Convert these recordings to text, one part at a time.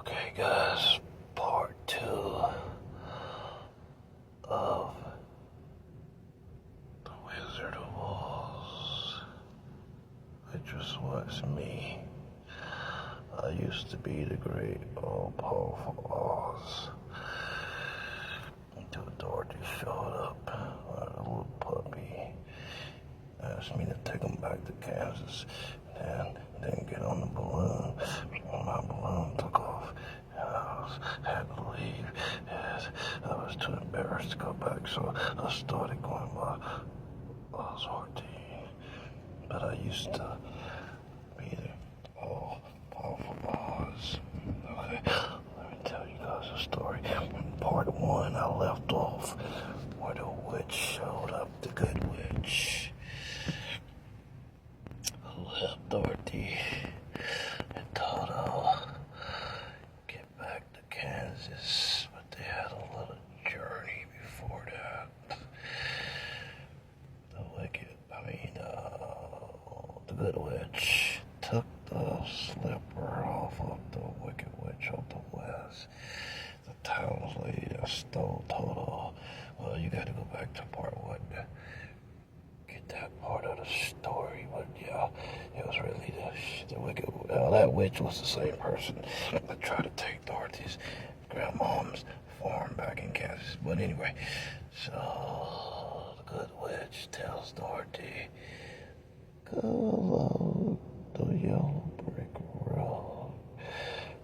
Okay, guys, part 2 of The Wizard of Oz, which was me. I used to be the great, all-powerful Oz, until Dorothy showed up, a little puppy, asked me to take him back to Kansas, and then get on the balloon. When my balloon took off, I had to leave, as I was too embarrassed to go back, so I started going by OZ14. But I used to be the all-powerful Oz. Okay, let me tell you guys a story. In part 1, I left off where the witch showed up, the good witch. Left Dorothy and Toto get back to Kansas, but they had a little journey before that. The good witch took the slipper off of the wicked witch of the west. The townsley that stole Toto. Well, you gotta go back to part 1 to get that part of the story, but yeah, it was really the wicked. That witch was the same person that tried to take Dorothy's grandmom's farm back in Kansas. But anyway, so the good witch tells Dorothy, go along the yellow brick road.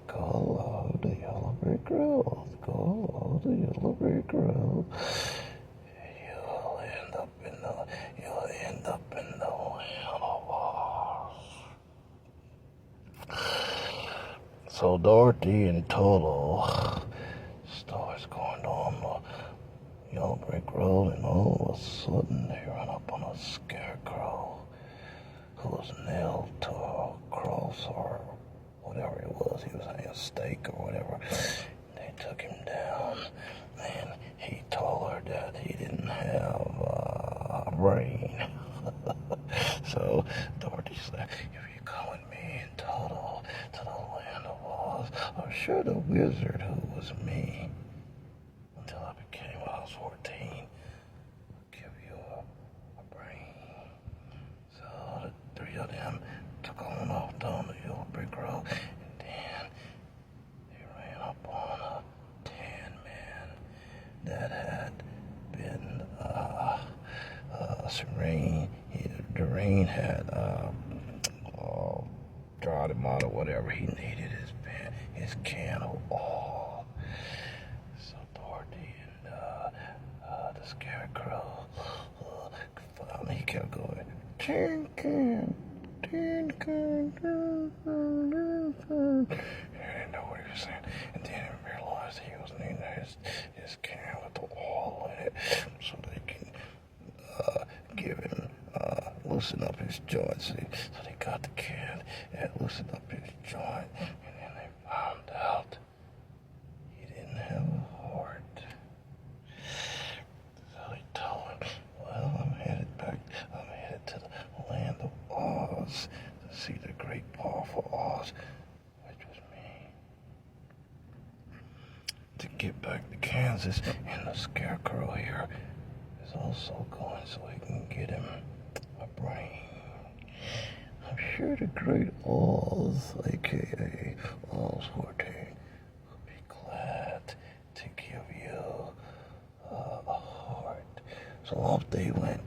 Go along the yellow brick road. Go along the yellow brick road. You'll end up in the land of Oz. So Dorothy and Toto starts going down the yellow brick road, and all of a sudden they run up on a scarecrow who was nailed to a cross or whatever it was. He was hanging a stake or whatever. They took him down, and he told her that he didn't have a brain. So Dorothy said, if you come with me and Toto to the land of Oz, I'm sure the wizard who was me, until I became OZ14, would give you a brain. So the 3 of them took on off down the yellow brick road, and then they ran up on a tan man that had been some rain. The rain had dried him out or whatever. He needed his can of oil. So Dorothy and the scarecrow finally he kept going, tin can, tin can, tin can. He didn't know what he was saying, and then he realized he was needing his can with the oil in it, so they can give him loosen up his joints. So they got the can and loosened up his joint, and then they found out he didn't have a heart. So they told him, well, I'm headed to the land of Oz to see the great powerful Oz, which was me. To get back to Kansas, and the scarecrow here is also going so he can get him a brain. I'm sure the great Oz, aka OZ14, would be glad to give you a heart. So off they went.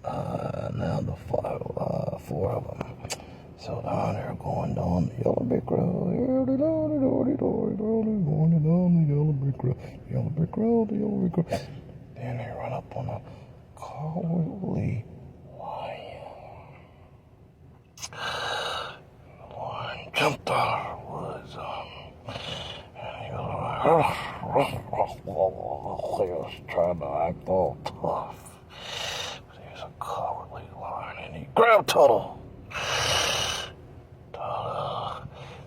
Now the 4 of them. So down there going down the yellow brick road. Going down the yellow brick road. Yellow brick road, the yellow brick road. Then they run up on a cowardly lion. The lion jumped out of the woods, and he was trying to act all tough. But he was a cowardly lion, and he grabbed Toto.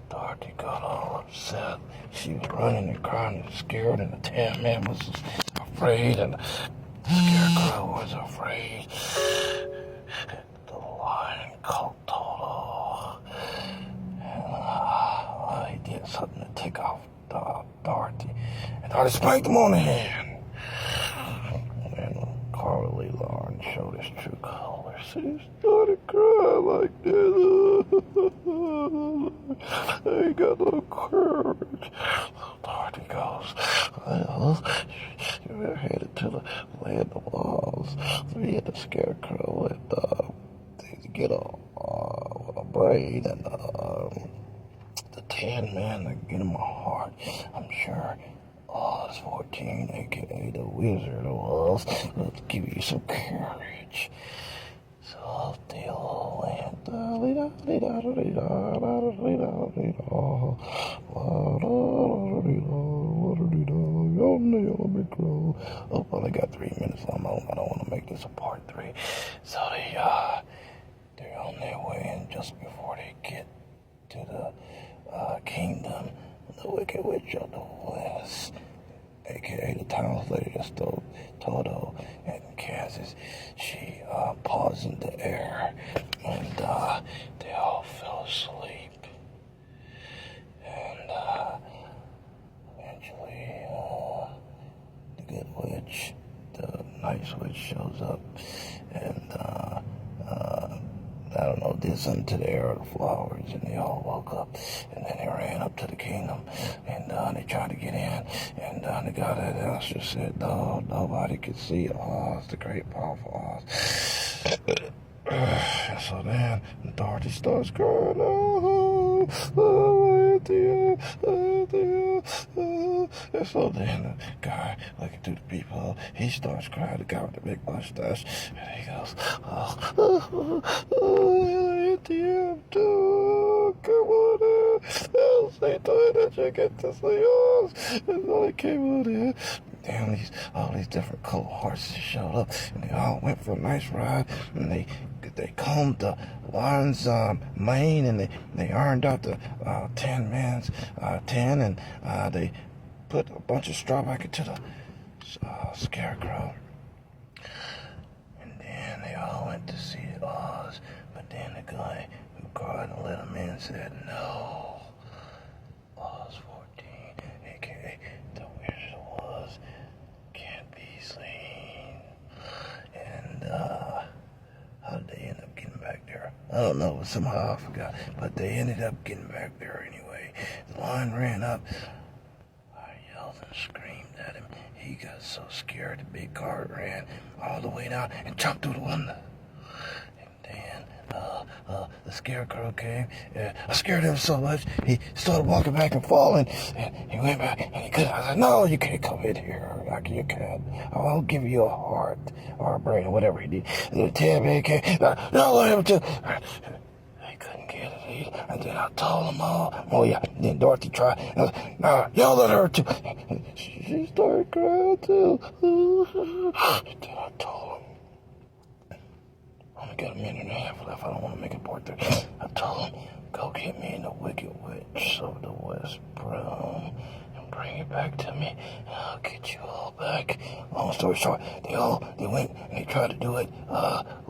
Dorothy got all upset. She was running and crying and scared, and the tan man was afraid, and the scarecrow was afraid. The lion caught Toto, and he did something to take off I just spanked him on the hand. And Carly Lauren showed his true colors. He started crying like this. I ain't got no courage. So Dorothy goes, well, you're headed to the land of Oz. Me and the Scarecrow and to get a brain and the Tan Man to get him a heart. I'm sure OZ14, aka the Wizard of Oz, will give you some courage. So they all went. Oh, well, I got 3 minutes on my own. I don't want to make this a part 3. So they're on their way, and just before they get to the kingdom, the Wicked Witch of the West, aka the town's lady that stole Toto in Kansas, she paused in the air, and they all fell asleep. And eventually, the good witch, the nice witch, shows up, and I don't know, did something to the air or the flowers, and they all woke up, and then they ran up to the kingdom, and they tried to get in, and the guy that answer said, no, nobody could see Oz, the great powerful Oz. So then Dorothy starts crying, and so then the guy looking through the people, he starts crying, the guy with the big mustache, and he goes, ATM too, come on in, I'll say to that you get to see Oz, and so they came on in. Damn, all these different color horses showed up, and they all went for a nice ride, and they combed the lion's mane, and they ironed out the Tan Man's tan, and they put a bunch of straw back into the Scarecrow. And then they all went to see Oz, but then the guy who cried and let him in said, no, OZ14, aka the Wizard of Oz, can't be seen. And how did they end up getting back there? I don't know, but somehow I forgot. But they ended up getting back there anyway. The lion ran up. I yelled and screamed at him. He got so scared, the big car ran all the way down and jumped through the window. And then the Scarecrow came. I scared him so much, he started walking back and falling. And he went back, and he couldn't. I said, no, you can't come in here. You can't. I'll give you a heart or a brain or whatever he did. And the Tan Man came. No, let him do. They couldn't get it. And then I told them all. Oh, yeah. And then Dorothy tried. No, y'all let her too. She started crying too. Then I told him. I only got a minute and a half left. I don't want to make it part 3. I told him, go get me in the Wicked Witch of the West broom and bring it back to me, and I'll get you all back. Long story short, they went and they tried to do it.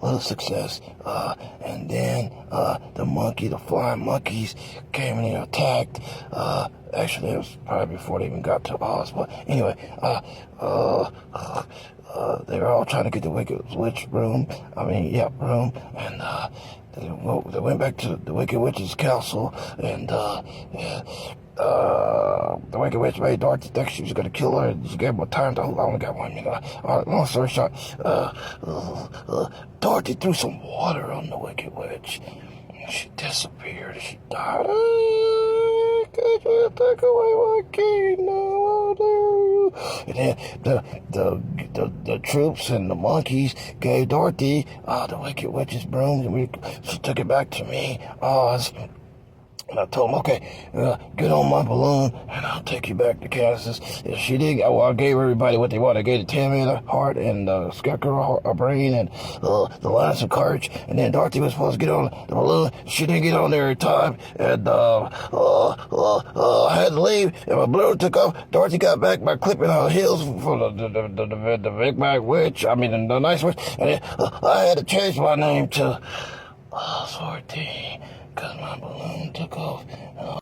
Little success. And then the flying monkeys came and they attacked. Actually, it was probably before they even got to Oz. But anyway, they were all trying to get the Wicked Witch room. Room. And they went back to the Wicked Witch's castle, and the Wicked Witch made Dorothy think she was going to kill her. She gave him time to hold on. I only got 1 minute. All right, long story short, Dorothy threw some water on the Wicked Witch. She disappeared. She died. Could you take away my key? No. And then the troops and the monkeys gave Dorothy the Wicked Witch's broom, and she took it back to me, Oz. And I told him, okay, get on my balloon, and I'll take you back to Kansas. And she did. Well, I gave everybody what they wanted. I gave the Tan Man a heart, and the Scarecrow a brain, and the lion some courage. And then Dorothy was supposed to get on the balloon. She didn't get on there in time, and I had to leave. And my balloon took off. Dorothy got back by clipping her heels for the big bad witch. The nice witch. And then I had to change my name to OZ14. Because my balloon took off, and